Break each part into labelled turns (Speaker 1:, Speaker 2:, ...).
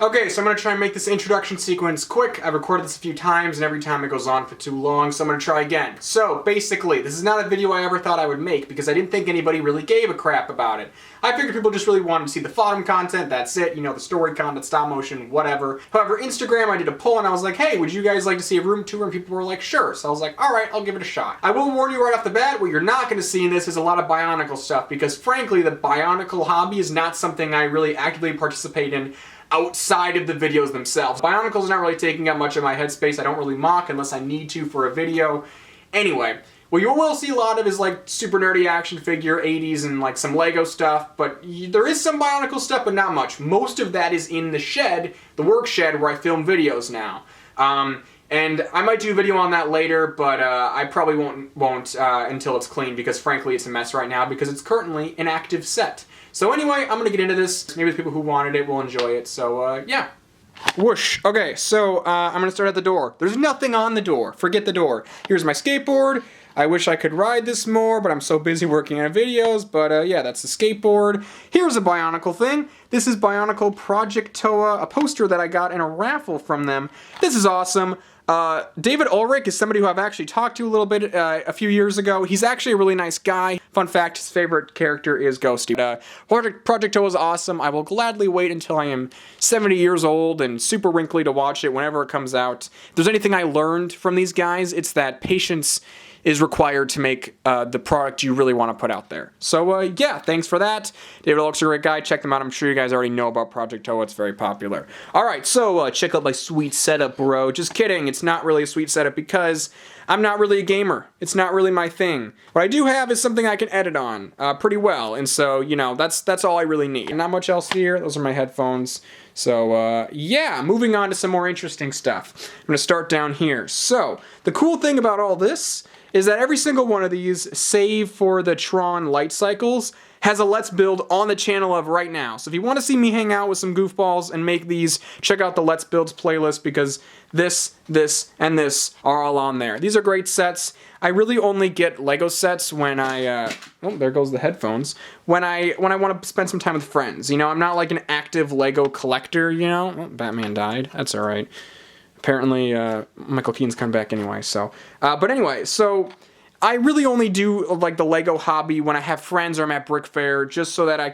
Speaker 1: Okay, so I'm going to try and make this introduction sequence quick. I've recorded this a few times, and every time it goes on for too long, so I'm going to try again. So, basically, this is not a video I ever thought I would make, because I didn't think anybody really gave a crap about it. I figured people just really wanted to see the bottom content, that's it, you know, the story content, stop motion, whatever. However, Instagram, I did a poll, and I was like, hey, would you guys like to see a room tour? And people were like, sure. So I was like, alright, I'll give it a shot. I will warn you right off the bat, what you're not going to see in this is a lot of Bionicle stuff, because frankly, the Bionicle hobby is not something I really actively participate in outside of the videos themselves. Bionicle's not really taking up much of my headspace. I don't really mock unless I need to for a video. Anyway, what you will see a lot of is like super nerdy action figure, 80s, and like some Lego stuff, but there is some Bionicle stuff, but not much. Most of that is in the shed, the work shed, where I film videos now. And I might do a video on that later, but I probably won't until it's clean, because frankly it's a mess right now, because it's currently an active set. So anyway, I'm going to get into this. Maybe the people who wanted it will enjoy it, so yeah. Whoosh. Okay, so I'm going to start at the door. There's nothing on the door. Forget the door. Here's my skateboard. I wish I could ride this more, but I'm so busy working on videos, but yeah, that's the skateboard. Here's a Bionicle thing. This is Bionicle Project Toa, a poster that I got in a raffle from them. This is awesome. David Ulrich is somebody who I've actually talked to a little bit a few years ago. He's actually a really nice guy. Fun fact, his favorite character is Ghosty. Project Toa is awesome. I will gladly wait until I am 70 years old and super wrinkly to watch it whenever it comes out. If there's anything I learned from these guys, it's that patience is required to make the product you really want to put out there. So yeah, thanks for that. David Ulrich's a great guy. Check them out. I'm sure you guys already know about Project Toa. It's very popular. Alright, so check out my sweet setup, bro. Just kidding. It's not really a sweet setup because I'm not really a gamer. It's not really my thing. What I do have is something I can edit on pretty well. And so, you know, that's all I really need. Not much else here. Those are my headphones. So, yeah, moving on to some more interesting stuff. I'm going to start down here. So, the cool thing about all this is that every single one of these, save for the Tron light cycles, has a Let's Build on the channel of right now. So if you want to see me hang out with some goofballs and make these, check out the Let's Builds playlist, because this, and this are all on there. These are great sets. I really only get Lego sets when I, oh, there goes the headphones, when I want to spend some time with friends. You know, I'm not like an active Lego collector, you know? Oh, Batman died. That's alright. Apparently, Michael Keaton's coming back anyway, so. But anyway, so I really only do like the Lego hobby when I have friends or I'm at Brick Fair, just so that I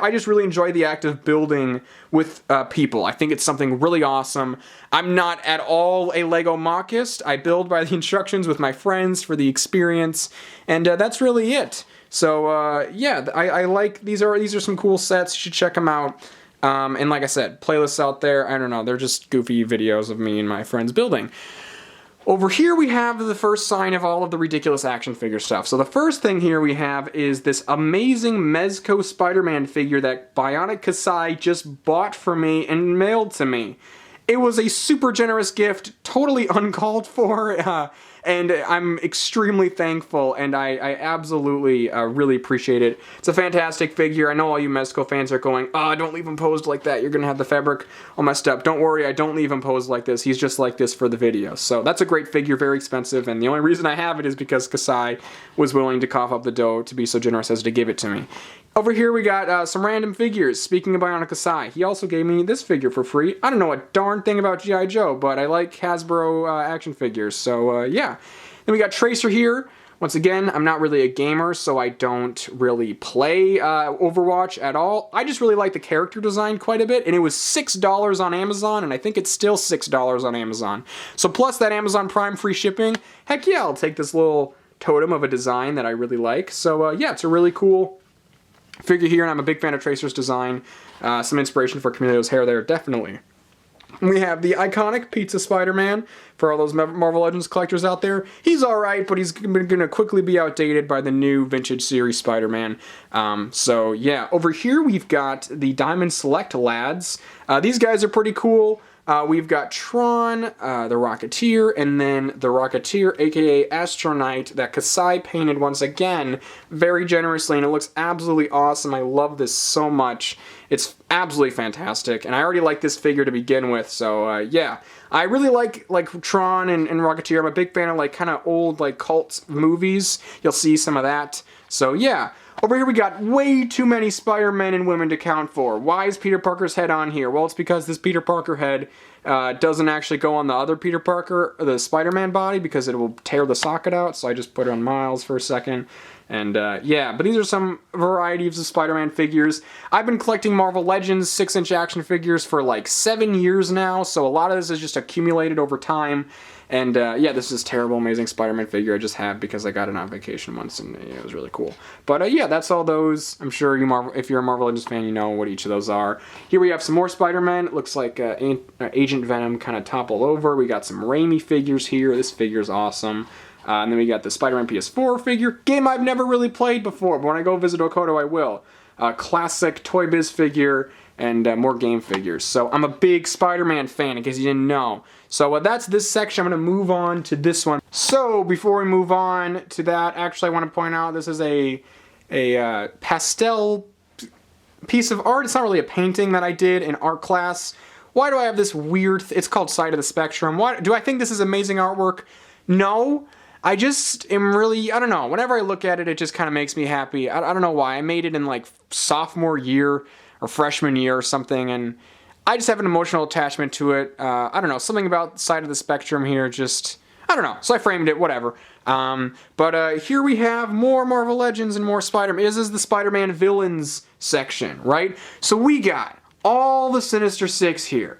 Speaker 1: just really enjoy the act of building with people. I think it's something really awesome. I'm not at all a Lego mockist. I build by the instructions with my friends for the experience, and that's really it. So yeah, I like, these are some cool sets. You should check them out. And like I said, playlists out there, I don't know, they're just goofy videos of me and my friends building. Over here we have the first sign of all of the ridiculous action figure stuff. So the first thing here we have is this amazing Mezco Spider-Man figure that Bionic Kasai just bought for me and mailed to me. It was a super generous gift, totally uncalled for, and I'm extremely thankful, and I absolutely really appreciate it. It's a fantastic figure. I know all you Mezco fans are going, oh, don't leave him posed like that. You're going to have the fabric all messed up. Don't worry, I don't leave him posed like this. He's just like this for the video. So that's a great figure, very expensive, and the only reason I have it is because Kasai was willing to cough up the dough to be so generous as to give it to me. Over here we got some random figures. Speaking of Bionic Kasai, he also gave me this figure for free. I don't know a darn thing about G.I. Joe, but I like Hasbro action figures, so yeah. Then we got Tracer here. Once again, I'm not really a gamer, so I don't really play Overwatch at all. I just really like the character design quite a bit, and it was $6 on Amazon, and I think it's still $6 on Amazon. So plus that Amazon Prime free shipping, heck yeah, I'll take this little totem of a design that I really like. So yeah, it's a really cool figure here, and I'm a big fan of Tracer's design. Some inspiration for Camilleo's hair there, definitely. We have the iconic Pizza Spider-Man for all those Marvel Legends collectors out there. He's alright, but he's going to quickly be outdated by the new Vintage Series Spider-Man. So yeah, over here we've got the Diamond Select lads. These guys are pretty cool. We've got Tron, the Rocketeer, and then the Rocketeer, aka Astronite, that Kasai painted once again very generously, and it looks absolutely awesome. I love this so much. It's absolutely fantastic, and I already like this figure to begin with, so yeah. I really like Tron and Rocketeer. I'm a big fan of like kind of old like cult movies. You'll see some of that. So yeah. Over here we got way too many Spider-Men and women to count for. Why is Peter Parker's head on here? Well, it's because this Peter Parker head doesn't actually go on the other Peter Parker, the Spider-Man body, because it will tear the socket out, so I just put it on Miles for a second. And yeah, but these are some varieties of Spider-Man figures. I've been collecting Marvel Legends 6-inch action figures for like 7 years now, so a lot of this is just accumulated over time. And yeah, this is terrible, amazing Spider-Man figure I just have because I got it on vacation once, and yeah, it was really cool. But yeah, that's all those. I'm sure if you're a Marvel Legends fan, you know what each of those are. Here we have some more Spider-Man. It looks like Agent Venom kind of toppled over. We got some Raimi figures here. This figure's awesome. And then we got the Spider-Man PS4 figure. Game I've never really played before, but when I go visit Okoto, I will. Classic Toy Biz figure, and more game figures. So I'm a big Spider-Man fan, in case you didn't know. So that's this section. I'm going to move on to this one. So before we move on to that, actually I want to point out this is a pastel piece of art. It's not really a painting that I did in art class. Why do I have this weird... It's called Side of the Spectrum. Why do I think this is amazing artwork? No. I just am really, I don't know, whenever I look at it, it just kind of makes me happy. I don't know why. I made it in like sophomore year or freshman year or something, and I just have an emotional attachment to it. I don't know, something about Side of the Spectrum here just, I don't know. So I framed it, whatever. But here we have more Marvel Legends and more Spider-Man. This is the Spider-Man villains section, right? So we got all the Sinister Six here.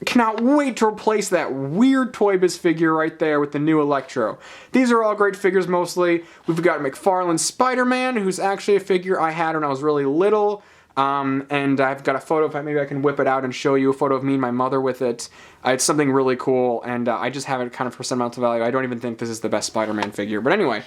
Speaker 1: Cannot wait to replace that weird Toy Biz figure right there with the new Electro. These are all great figures mostly. We've got McFarlane's Spider-Man, who's actually a figure I had when I was really little. And I've got a photo, maybe I can whip it out and show you a photo of me and my mother with it. It's something really cool, and I just have it kind of for sentimental value. I don't even think this is the best Spider-Man figure. But anyway,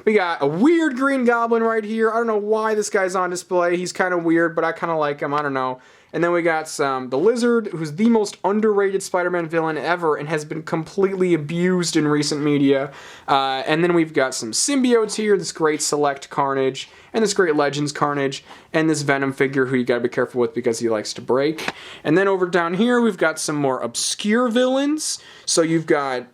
Speaker 1: we got a weird Green Goblin right here. I don't know why this guy's on display. He's kind of weird, but I kind of like him. I don't know. And then we got the Lizard, who's the most underrated Spider-Man villain ever and has been completely abused in recent media. And then we've got some symbiotes here, this great Select Carnage, and this great Legends Carnage, and this Venom figure who you gotta be careful with because he likes to break. And then over down here, we've got some more obscure villains. So you've got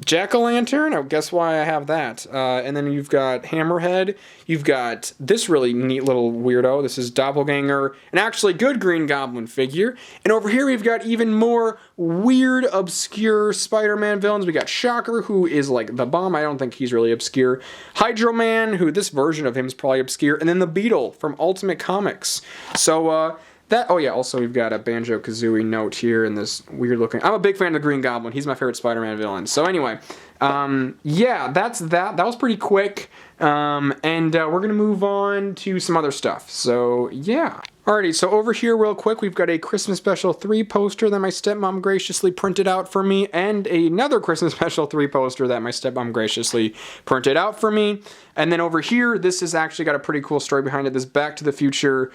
Speaker 1: Jack-o'-lantern, oh, guess why I have that. And then you've got Hammerhead, you've got this really neat little weirdo, this is Doppelganger, an actually good Green Goblin figure. And over here we've got even more weird, obscure Spider-Man villains. We got Shocker, who is like the bomb, I don't think he's really obscure. Hydro Man, who this version of him is probably obscure. And then the Beetle from Ultimate Comics. So, oh yeah, also we've got a Banjo-Kazooie note here in this weird looking... I'm a big fan of the Green Goblin. He's my favorite Spider-Man villain. So anyway, yeah, that's that. That was pretty quick. And we're going to move on to some other stuff. So yeah. Alrighty, so over here real quick, we've got a Christmas Special 3 poster that my stepmom graciously printed out for me, and another Christmas Special 3 poster that my stepmom graciously printed out for me. And then over here, this has actually got a pretty cool story behind it, this Back to the Future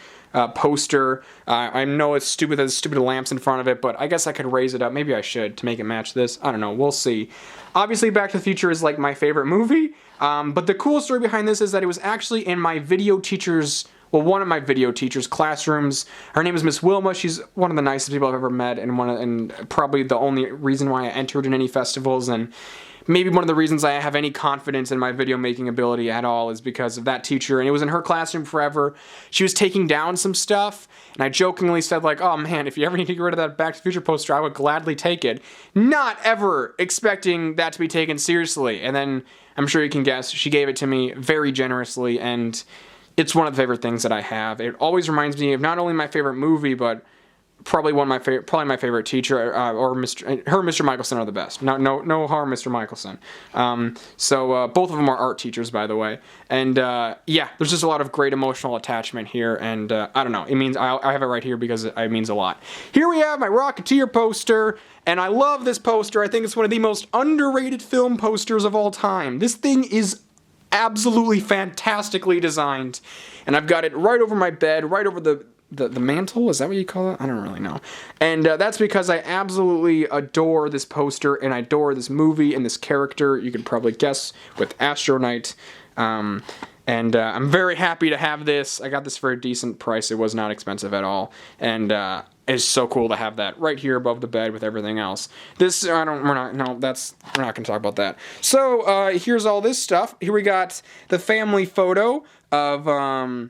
Speaker 1: poster. I know it's stupid, there's stupid lamps in front of it, but I guess I could raise it up. Maybe I should to make it match this. I don't know, we'll see. Obviously, Back to the Future is like my favorite movie, but the cool story behind this is that it was actually in my video teacher's one of my video teacher's classrooms. Her name is Miss Wilma. She's one of the nicest people I've ever met, and probably the only reason why I entered in any festivals, and maybe one of the reasons I have any confidence in my video making ability at all is because of that teacher, and it was in her classroom forever. She was taking down some stuff, and I jokingly said like, oh man, if you ever need to get rid of that Back to the Future poster, I would gladly take it. Not ever expecting that to be taken seriously. And then, I'm sure you can guess, she gave it to me very generously, and it's one of the favorite things that I have. It always reminds me of not only my favorite movie, but probably my favorite teacher, or Mr. Michelson are the best. No harm, Mr. Michelson. So both of them are art teachers, by the way. And yeah, there's just a lot of great emotional attachment here, and I don't know. It means I have it right here because it means a lot. Here we have my Rocketeer poster, and I love this poster. I think it's one of the most underrated film posters of all time. This thing is absolutely fantastically designed, and I've got it right over my bed, right over the mantle, is that what you call it? I don't really know. And that's because I absolutely adore this poster, and I adore this movie and this character, you can probably guess, with Astronite. And I'm very happy to have this. I got this for a decent price. It was not expensive at all. And It's so cool to have that right here above the bed with everything else. This, we're not going to talk about that. So, here's all this stuff. Here we got the family photo of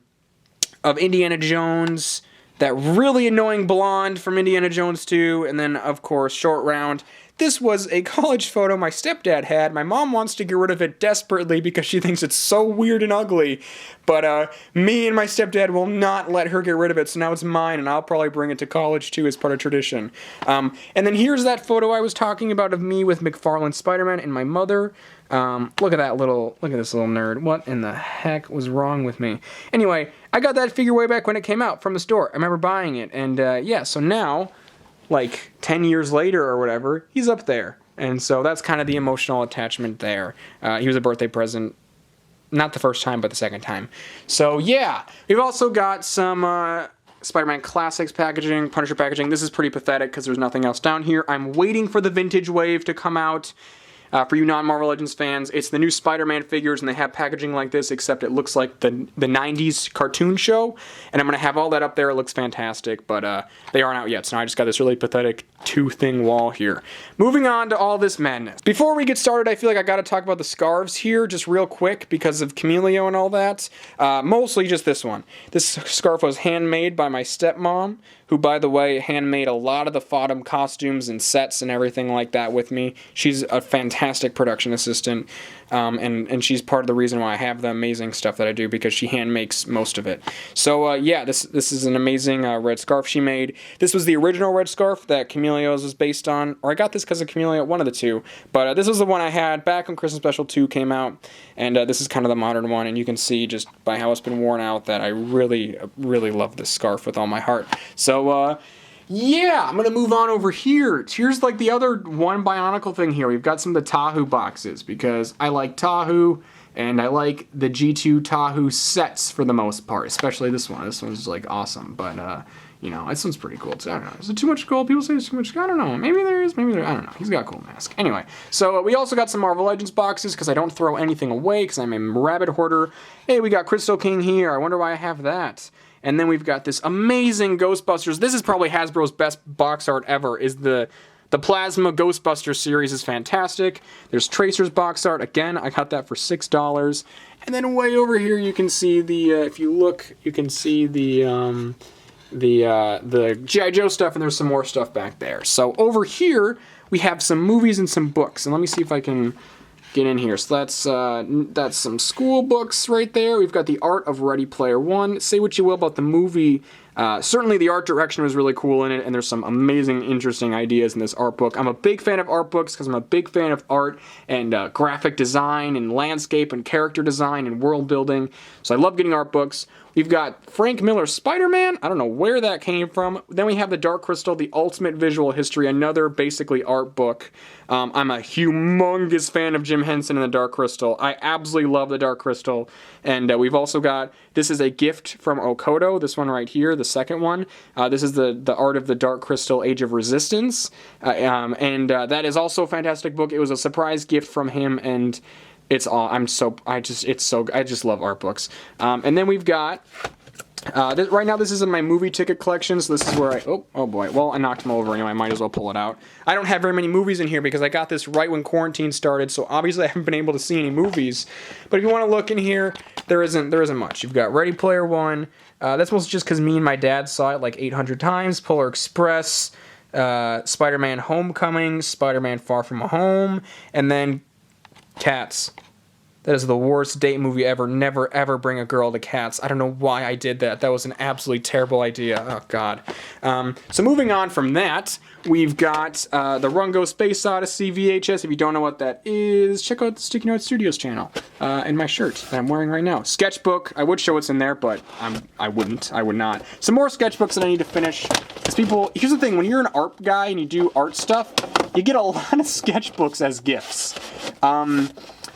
Speaker 1: Indiana Jones, that really annoying blonde from Indiana Jones 2, and then, of course, Short Round. This was a college photo my stepdad had. My mom wants to get rid of it desperately because she thinks it's so weird and ugly. But me and my stepdad will not let her get rid of it, so now it's mine, and I'll probably bring it to college too as part of tradition. And then here's that photo I was talking about of me with McFarlane Spider-Man and my mother. Look at this little nerd. What in the heck was wrong with me? Anyway, I got that figure way back when it came out from the store. I remember buying it, and yeah, so now, like 10 years later or whatever, he's up there. And so that's kind of the emotional attachment there. He was a birthday present, not the first time, but the second time. So yeah, we've also got some Spider-Man Classics packaging, Punisher packaging. This is pretty pathetic because there's nothing else down here. I'm waiting for the Vintage Wave to come out. For you non-Marvel Legends fans, it's the new Spider-Man figures, and they have packaging like this, except it looks like the 90s cartoon show, and I'm going to have all that up there. It looks fantastic, but they aren't out yet, so now I just got this really pathetic two-thing wall here. Moving on to all this madness. Before we get started, I feel like I got to talk about the scarves here, just real quick, because of Chameleon and all that. Mostly just this one. This scarf was handmade by my stepmom, who, by the way, handmade a lot of the Fodham costumes and sets and everything like that with me. She's a fantastic production assistant, and she's part of the reason why I have the amazing stuff that I do, because she hand makes most of it. So, yeah, this is an amazing red scarf she made. This was the original red scarf that Chameleo's was based on, or I got this because of Chameleon, one of the two, but this was the one I had back when Christmas Special 2 came out, and this is kind of the modern one, and you can see just by how it's been worn out that I really, really love this scarf with all my heart. So, yeah, I'm going to move on over here. Here's like the other one Bionicle thing here. We've got some of the Tahu boxes because I like Tahu and I like the G2 Tahu sets for the most part, especially this one. This one's like awesome, but you know, this one's pretty cool too. I don't know. Is it too much gold? People say it's too much gold. I don't know. Maybe there is, maybe there, I don't know. He's got a cool mask. Anyway, so we also got some Marvel Legends boxes because I don't throw anything away because I'm a rabbit hoarder. Hey, we got Crystal King here. I wonder why I have that. And then we've got this amazing Ghostbusters. This is probably Hasbro's best box art ever, is the Plasma Ghostbusters series is fantastic. There's Tracer's box art. Again, I got that for $6. And then way over here you can see the, if you look, you can see the G.I. Joe stuff, and there's some more stuff back there. So over here, we have some movies and some books. And let me see if I can get in here. So that's some school books right there. We've got The Art of Ready Player One. Say what you will about the movie. Certainly the art direction was really cool in it, and there's some amazing, interesting ideas in this art book. I'm a big fan of art books because I'm a big fan of art and graphic design and landscape and character design and world building. So I love getting art books. We've got Frank Miller's Spider-Man. I don't know where that came from. Then we have The Dark Crystal, The Ultimate Visual History, another basically art book. I'm a humongous fan of Jim Henson and The Dark Crystal. I absolutely love The Dark Crystal. And we've also got, this is a gift from Okoto, this one right here, the second one. This is the Art of the Dark Crystal, Age of Resistance. That is also a fantastic book. It was a surprise gift from him, and it's all, I just love art books. And then we've got, right now this is in my movie ticket collection, so this is where oh boy, well, I knocked him over anyway, I might as well pull it out. I don't have very many movies in here because I got this right when quarantine started, so obviously I haven't been able to see any movies. But if you want to look in here, there isn't much. You've got Ready Player One, that's mostly just because me and my dad saw it like 800 times, Polar Express, Spider-Man Homecoming, Spider-Man Far From Home, and then Cats. That is the worst date movie ever. Never, ever bring a girl to Cats. I don't know why I did that. That was an absolutely terrible idea. Oh, God. So moving on from that, we've got the Rungo Space Odyssey VHS. If you don't know what that is, check out the Sticky Note Studios channel and my shirt that I'm wearing right now. Sketchbook. I would show what's in there, but I wouldn't. I would not. Some more sketchbooks that I need to finish. Because people, here's the thing. When you're an art guy and you do art stuff, you get a lot of sketchbooks as gifts.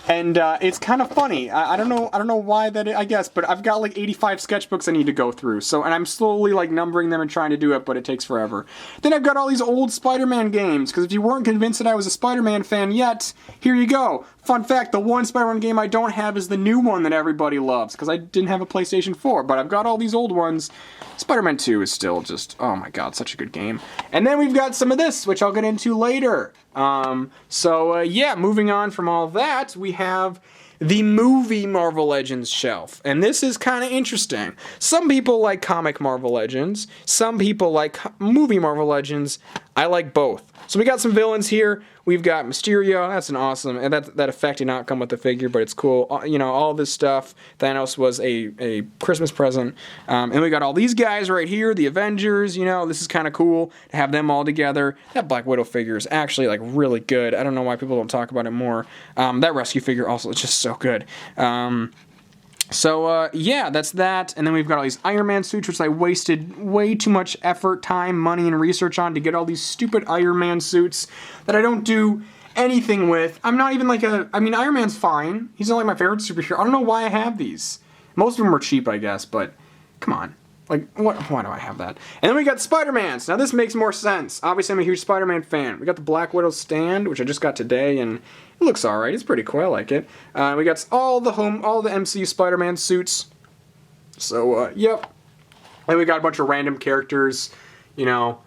Speaker 1: And it's kind of funny. I don't know why that is, I guess, but I've got like 85 sketchbooks I need to go through. So, and I'm slowly like numbering them and trying to do it, but it takes forever. Then I've got all these old Spider-Man games, because if you weren't convinced that I was a Spider-Man fan yet, here you go. Fun fact, the one Spider-Man game I don't have is the new one that everybody loves, because I didn't have a PlayStation 4, but I've got all these old ones. Spider-Man 2 is still just, oh my god, such a good game. And then we've got some of this, which I'll get into later. Yeah, moving on from all that, we have the movie Marvel Legends shelf. And this is kind of interesting. Some people like comic Marvel Legends. Some people like movie Marvel Legends. I like both. So we got some villains here. We've got Mysterio. That's an awesome, and that effect did not come with the figure, but it's cool. You know, all this stuff. Thanos was a Christmas present. And we got all these guys right here, the Avengers. You know, this is kind of cool to have them all together. That Black Widow figure is actually like really good. I don't know why people don't talk about it more. That Rescue figure also is just so good. Yeah, that's that. And then we've got all these Iron Man suits, which I wasted way too much effort, time, money, and research on to get all these stupid Iron Man suits that I don't do anything with. I'm not even like I mean, Iron Man's fine. He's not like my favorite superhero. I don't know why I have these. Most of them are cheap, I guess, but come on. Like, why do I have that? And then we got Spider-Mans. Now, this makes more sense. Obviously, I'm a huge Spider-Man fan. We got the Black Widow stand, which I just got today, and it looks alright. It's pretty cool. I like it. We got all the MCU Spider-Man suits. So, yep. And we got a bunch of random characters, you know,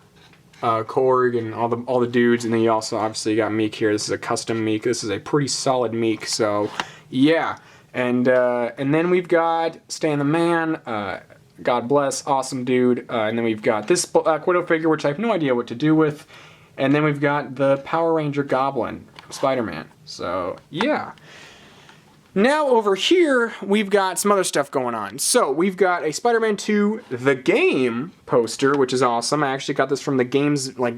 Speaker 1: Korg and all the dudes, and then you also obviously got Meek here. This is a custom Meek. This is a pretty solid Meek, so, yeah. And then we've got Stan the Man, God bless, awesome dude. And then we've got this Black Widow figure, which I have no idea what to do with. And then we've got the Power Ranger Goblin from Spider-Man. So, yeah. Now, over here, we've got some other stuff going on. So, we've got a Spider-Man 2 The Game poster, which is awesome. I actually got this from the game's, like,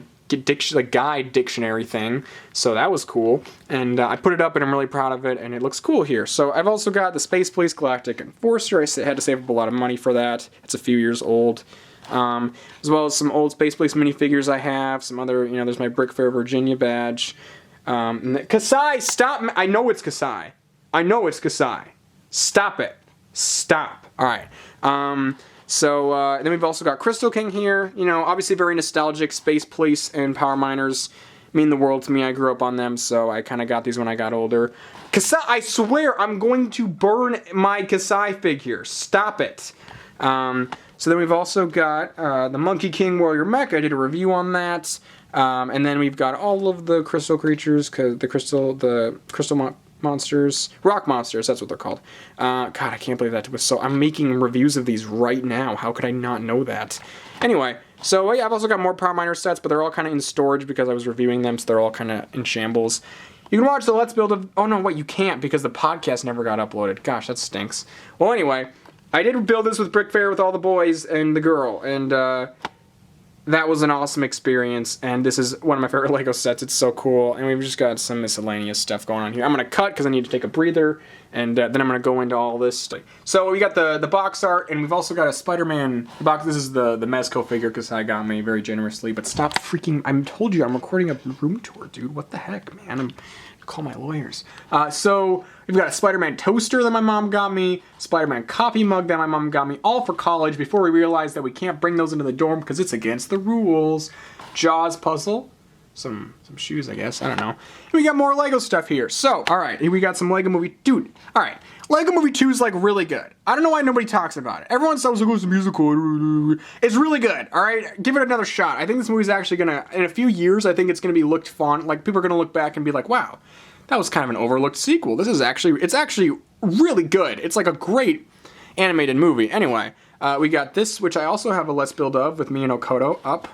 Speaker 1: guide dictionary thing, so that was cool, and I put it up and I'm really proud of it, and it looks cool here. So I've also got the Space Police Galactic Enforcer. I had to save up a lot of money for that. It's a few years old, as well as some old Space Police minifigures I have, some other, you know, there's my Brick Fair Virginia badge. Kasai, stop! I know it's Kasai. I know it's Kasai. Stop it. Stop. Alright. Then we've also got Crystal King here. You know, obviously very nostalgic. Space Police and Power Miners mean the world to me. I grew up on them, so I kind of got these when I got older. Kasai, I swear I'm going to burn my Kasai figure. Stop it. So then we've also got the Monkey King Warrior Mech. I did a review on that. And then we've got all of the crystal creatures, the crystal monsters, rock monsters, that's what they're called. God, I can't believe that was so. I'm making reviews of these right now. How could I not know that? Anyway, so yeah, I've also got more Power Miner sets, but they're all kind of in storage because I was reviewing them, so they're all kind of in shambles. You can watch the Let's Build of... Oh, no, wait, you can't because the podcast never got uploaded. Gosh, that stinks. Well, anyway, I did build this with Brick Fair with all the boys and the girl, and that was an awesome experience, and this is one of my favorite Lego sets. It's so cool, and we've just got some miscellaneous stuff going on here. I'm going to cut because I need to take a breather, and then I'm going to go into all this. So we got the box art, and we've also got a Spider-Man box. This is the Mezco figure because I got me very generously, but stop freaking... I told you, I'm recording a room tour, dude. What the heck, man? I'm call my lawyers. So we've got a Spider-Man toaster that my mom got me, Spider-Man coffee mug that my mom got me, all for college before we realized that we can't bring those into the dorm because it's against the rules. Jaws puzzle. Some shoes, I guess. I don't know. We got more Lego stuff here. So, alright, we got some Lego Movie... Dude, alright. Lego Movie 2 is, like, really good. I don't know why nobody talks about it. Everyone says, like, oh, it's a musical. It's really good, alright? Give it another shot. I think this movie's actually gonna... In a few years, I think it's gonna be looked fun. Like, people are gonna look back and be like, wow, that was kind of an overlooked sequel. This is actually... It's actually really good. It's, like, a great animated movie. Anyway, we got this, which I also have a Let's Build of with me and Okoto up.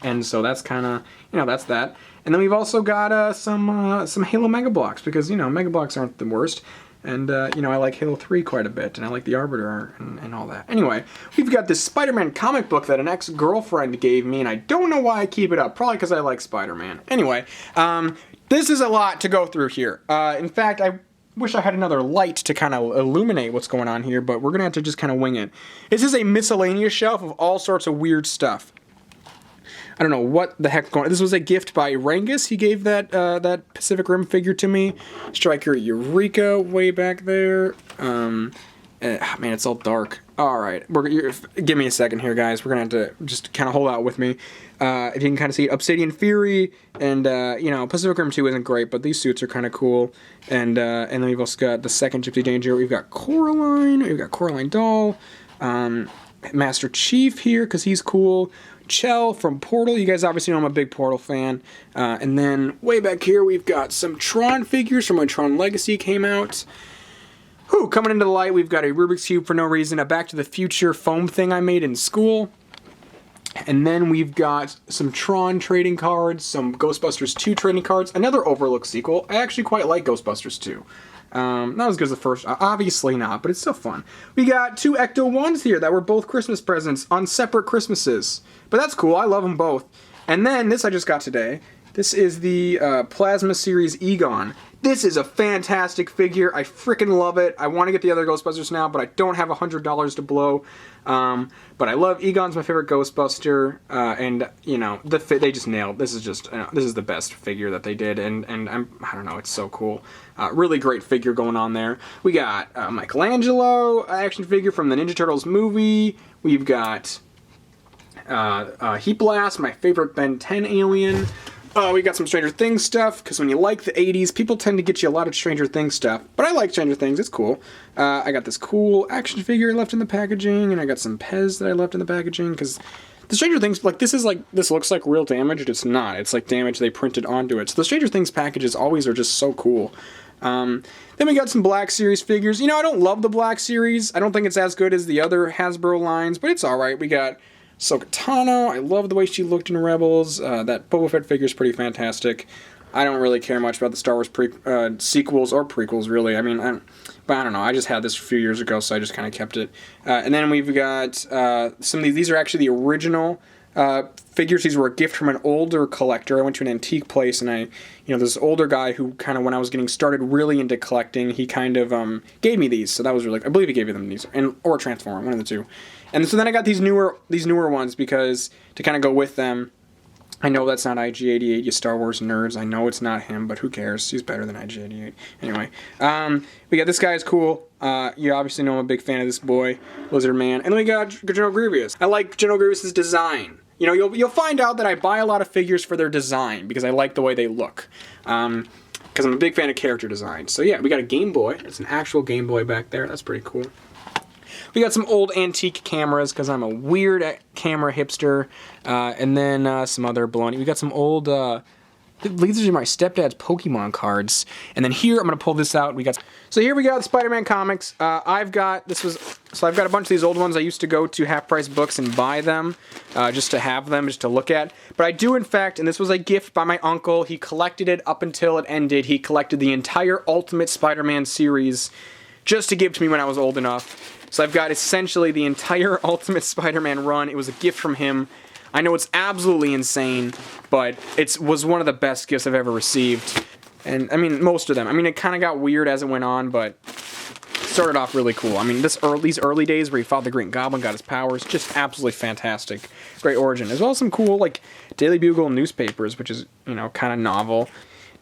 Speaker 1: And so that's kind of... You know, that's that. And then we've also got some Halo Mega Bloks, because, you know, Mega Bloks aren't the worst. And, you know, I like Halo 3 quite a bit, and I like the Arbiter and all that. Anyway, we've got this Spider-Man comic book that an ex-girlfriend gave me, and I don't know why I keep it up. Probably because I like Spider-Man. Anyway, this is a lot to go through here. In fact, I wish I had another light to kind of illuminate what's going on here, but we're going to have to just kind of wing it. This is a miscellaneous shelf of all sorts of weird stuff. I don't know what the heck's going on. This was a gift by Rangus. He gave that Pacific Rim figure to me. Striker Eureka way back there. And Man, it's all dark. All right, give me a second here, guys. We're gonna have to just kind of hold out with me. If you can kind of see it, Obsidian Fury, and you know, Pacific Rim 2 isn't great, but these suits are kind of cool. And then we've also got the second Gypsy Danger. We've got Coraline. We've got Coraline Doll. Master Chief here because he's cool. Chell from Portal. You guys obviously know I'm a big Portal fan. And then way back here, we've got some Tron figures from when Tron Legacy came out. Coming into the light, we've got a Rubik's Cube for no reason, a Back to the Future foam thing I made in school. And then we've got some Tron trading cards, some Ghostbusters 2 trading cards, another Overlook sequel. I actually quite like Ghostbusters 2. Not as good as the first, obviously not, but it's still fun. We got 2 Ecto 1s here that were both Christmas presents on separate Christmases. But that's cool, I love them both. And then, this I just got today. This is the Plasma Series Egon. This is a fantastic figure. I freaking love it. I want to get the other Ghostbusters now, but I don't have $100 to blow. But I love Egon's my favorite Ghostbuster, and you know they just nailed. This is just this is the best figure that they did, and I don't know, it's so cool. Really great figure going on there. We got Michelangelo action figure from the Ninja Turtles movie. We've got Heat Blast, my favorite Ben 10 alien. We got some Stranger Things stuff, because when you like the 80s, people tend to get you a lot of Stranger Things stuff. But I like Stranger Things, it's cool. I got this cool action figure left in the packaging, and I got some Pez that I left in the packaging, because the Stranger Things, like, this looks like real damage, it's not. It's like damage they printed onto it. So the Stranger Things packages always are just so cool. Then we got some Black Series figures. You know, I don't love the Black Series. I don't think it's as good as the other Hasbro lines, but it's alright. We got Ahsoka Tano, I love the way she looked in Rebels. That Boba Fett figure is pretty fantastic. I don't really care much about the Star Wars sequels or prequels, really. I mean, but I don't know. I just had this a few years ago, so I just kind of kept it. And then we've got some of these. These are actually the original figures. These were a gift from an older collector. I went to an antique place, and this older guy who kind of, when I was getting started really into collecting, he kind of gave me these. So that was really, I believe he gave me them these, or Transformer, one of the two. And so then I got these newer ones because to kind of go with them. I know that's not IG-88, you Star Wars nerds. I know it's not him, but who cares? He's better than IG-88. Anyway, we got this guy is cool. You obviously know I'm a big fan of this boy, Lizard Man. And then we got General Grievous. I like General Grievous's design. You know, you'll find out that I buy a lot of figures for their design because I like the way they look. Because I'm a big fan of character design. So yeah, we got a Game Boy. It's an actual Game Boy back there. That's pretty cool. We got some old antique cameras because I'm a weird camera hipster, and then some other baloney. We got some old, these are my stepdad's Pokemon cards, and then here I'm gonna pull this out. So here we got the Spider-Man comics. I've got a bunch of these old ones. I used to go to Half Price Books and buy them, just to have them, just to look at. But I do, in fact, and this was a gift by my uncle. He collected it up until it ended. He collected the entire Ultimate Spider-Man series just to give to me when I was old enough. So I've got essentially the entire Ultimate Spider-Man run. It was a gift from him. I know it's absolutely insane, but it was one of the best gifts I've ever received. And, I mean, most of them. I mean, it kind of got weird as it went on, but it started off really cool. I mean, these early days where he fought the Green Goblin, got his powers, just absolutely fantastic. Great origin. As well as some cool, like, Daily Bugle newspapers, which is, kind of novel.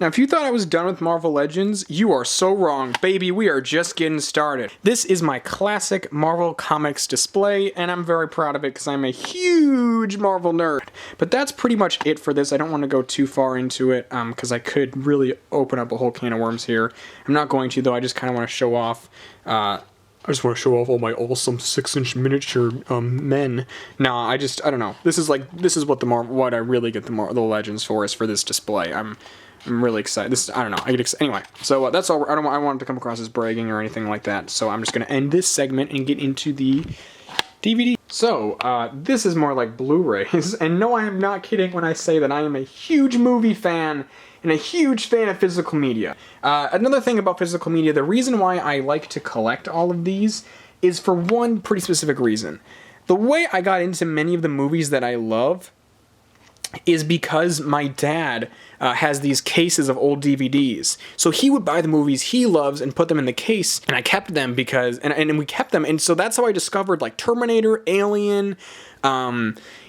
Speaker 1: Now, if you thought I was done with Marvel Legends, you are so wrong. Baby, we are just getting started. This is my classic Marvel Comics display, and I'm very proud of it because I'm a huge Marvel nerd. But that's pretty much it for this. I don't want to go too far into it because I could really open up a whole can of worms here. I'm not going to, though. I just kind of want to show off I just want to show off all my awesome 6-inch miniature men. Nah, I don't know. This is what I really get the Legends for is for this display. I'm really excited. I don't know. I get excited. Anyway, so that's all. I don't want it to come across as bragging or anything like that. So I'm just going to end this segment and get into the DVD. So, this is more like Blu-rays. And no, I am not kidding when I say that I am a huge movie fan and a huge fan of physical media. Another thing about physical media, the reason why I like to collect all of these is for one pretty specific reason. The way I got into many of the movies that I love is because my dad has these cases of old DVDs. So he would buy the movies he loves and put them in the case, and I kept them because, and we kept them, and so that's how I discovered like Terminator, Alien,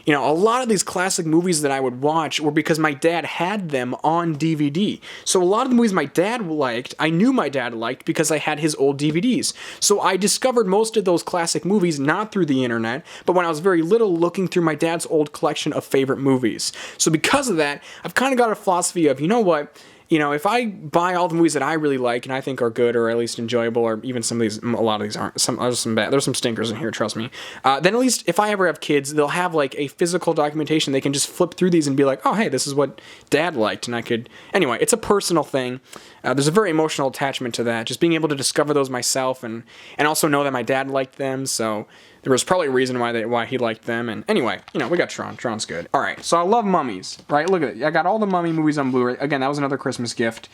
Speaker 1: you know, a lot of these classic movies that I would watch were because my dad had them on DVD. So a lot of the movies my dad liked, I knew my dad liked because I had his old DVDs. So I discovered most of those classic movies not through the internet, but when I was very little, looking through my dad's old collection of favorite movies. So because of that, I've kind of got a philosophy of, you know what, you know, if I buy all the movies that I really like and I think are good or at least enjoyable, or even some of these, a lot of these aren't, there's some bad, there's some stinkers in here, trust me, then at least if I ever have kids, they'll have like a physical documentation. They can just flip through these and be like, oh, hey, this is what Dad liked, and I could, anyway, it's a personal thing. There's a very emotional attachment to that, just being able to discover those myself and also know that my dad liked them, so there was probably a reason why he liked them. And anyway, you know, we got Tron. Tron's good. All right, so I love mummies, right? Look at it. I got all the Mummy movies on Blu-ray. Again, that was another Christmas gift.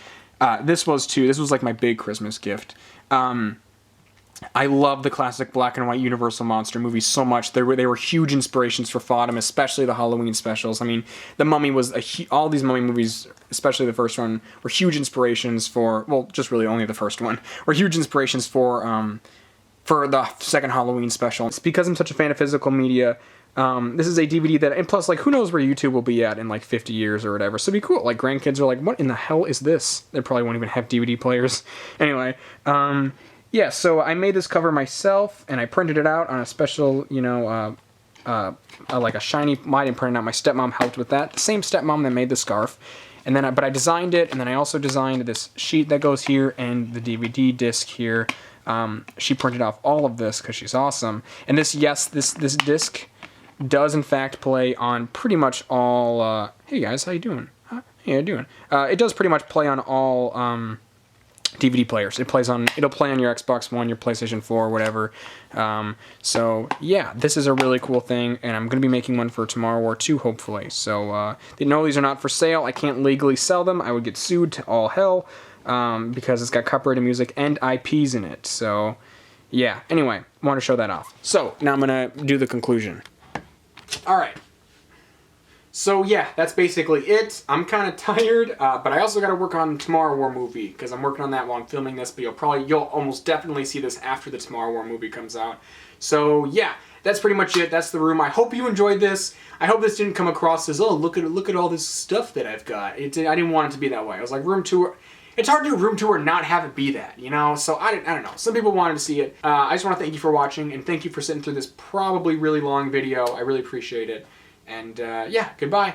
Speaker 1: This was too. This was like my big Christmas gift. I love the classic black and white Universal monster movies so much. They were huge inspirations for Fodom, especially the Halloween specials. I mean, the Mummy was all these Mummy movies, especially the first one, were huge inspirations for. Well, just really only the first one were huge inspirations for the second Halloween special. It's because I'm such a fan of physical media. This is a DVD that, and plus, like, who knows where YouTube will be at in, like, 50 years or whatever. So it'd be cool. Like, grandkids are like, what in the hell is this? They probably won't even have DVD players. Anyway, yeah, so I made this cover myself, and I printed it out on a special, you know, like a shiny, I didn't print it out. My stepmom helped with that. The same stepmom that made the scarf. And then, but I designed it, and then I also designed this sheet that goes here and the DVD disc here. She printed off all of this because she's awesome. And this disc does in fact play on pretty much all, hey guys, how you doing? How you doing? It does pretty much play on all, DVD players. It'll play on your Xbox One, your PlayStation 4, whatever. So yeah, this is a really cool thing, and I'm going to be making one for Tomorrow War 2, hopefully. So, no, these are not for sale. I can't legally sell them. I would get sued to all hell. Because it's got copyrighted music and IPs in it. So, yeah. Anyway, I want to show that off. So, now I'm going to do the conclusion. Alright. So, yeah, that's basically it. I'm kind of tired, but I also got to work on Tomorrow War movie, because I'm working on that while I'm filming this, but you'll almost definitely see this after the Tomorrow War movie comes out. So, yeah. That's pretty much it. That's the room. I hope you enjoyed this. I hope this didn't come across as, oh, look at all this stuff that I've got. I didn't want it to be that way. I was like, room tour. It's hard to do a room tour and not have it be that, you know? So, I don't know. Some people wanted to see it. I just want to thank you for watching, and thank you for sitting through this probably really long video. I really appreciate it. And, yeah, goodbye.